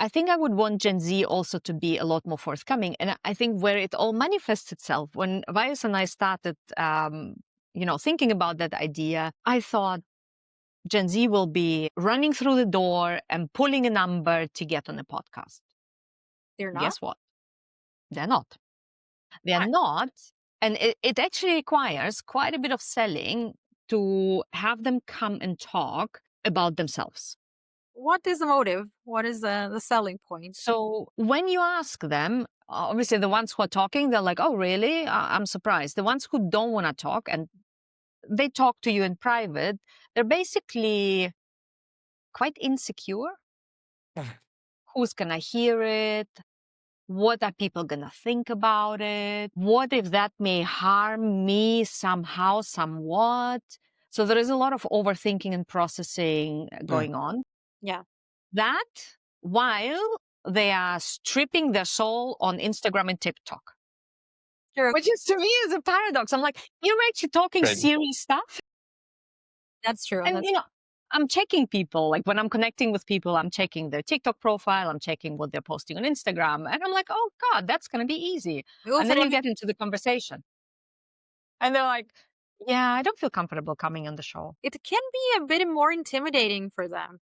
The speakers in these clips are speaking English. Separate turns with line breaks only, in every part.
I think I would want Gen Z also to be a lot more forthcoming. And I think where it all manifests itself, when Vaios and I started, thinking about that idea, I thought Gen Z will be running through the door and pulling a number to get on a podcast.
They're not?
Guess what? They're not. They're
Why?
not. And it actually requires quite a bit of selling to have them come and talk about themselves.
What is the motive? What is the selling point?
So when you ask them, obviously the ones who are talking, they're like, oh, really? I'm surprised. The ones who don't want to talk and they talk to you in private, they're basically quite insecure. Who's going to hear it? What are people going to think about it? What if that may harm me somehow, somewhat? So there is a lot of overthinking and processing going on.
Yeah.
That while they are stripping their soul on Instagram and TikTok.
True.
Which is to me is a paradox. I'm like, you're actually talking
Right.
serious stuff.
That's true.
And,
That's
I'm checking people. Like when I'm connecting with people, I'm checking their TikTok profile. I'm checking what they're posting on Instagram. And I'm like, oh God, that's going to be easy. And then you get into the conversation. And they're like, yeah, I don't feel comfortable coming on the show.
it can be a bit more intimidating for them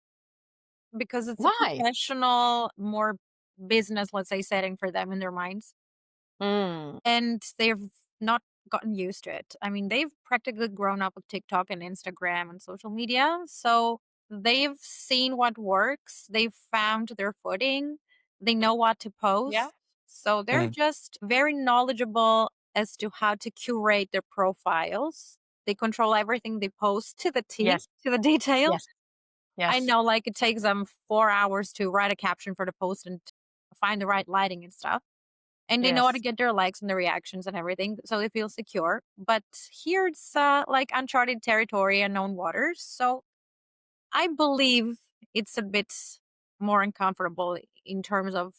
because it's a
Why?
professional, more business, let's say, setting for them in their minds.
Mm.
And they've not gotten used to it. I mean, they've practically grown up with TikTok and Instagram and social media. So they've seen what works, they've found their footing, they know what to post.
Yeah.
So they're just very knowledgeable as to how to curate their profiles. They control everything they post to the T,
Yes.
to the detail.
Yes. Yes.
I know, like, it takes them 4 hours to write a caption for the post and find the right lighting and stuff. And they know how to
Yes.
get their likes and the reactions and everything, so they feel secure. But here it's like uncharted territory, unknown waters. So I believe it's a bit more uncomfortable in terms of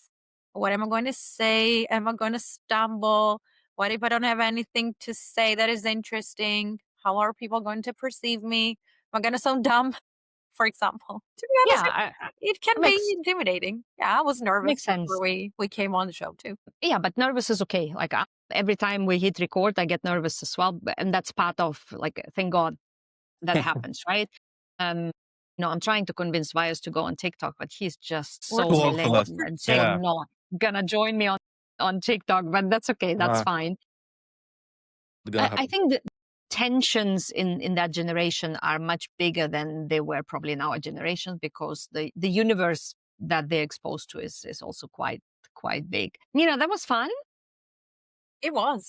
what am I going to say? Am I going to stumble? What if I don't have anything to say that is interesting? How are people going to perceive me? Am I going to sound dumb, for example? To be honest,
Yeah.
it can be
Makes
intimidating. Yeah, I was nervous
makes
before
sense.
we came on the show too.
Yeah, but nervous is okay. Like every time we hit record, I get nervous as well, and that's part of like thank God that happens, right? Um, I'm trying to convince Vaios to go on TikTok, but he's just
We're
so
Too old for
millennial
that.
and so
Yeah.
not gonna join me on TikTok. But that's okay. That's fine.
Gonna
I
happen.
think the tensions in that generation are much bigger than they were probably in our generation because the universe that they're exposed to is also quite big. That was fun.
It was.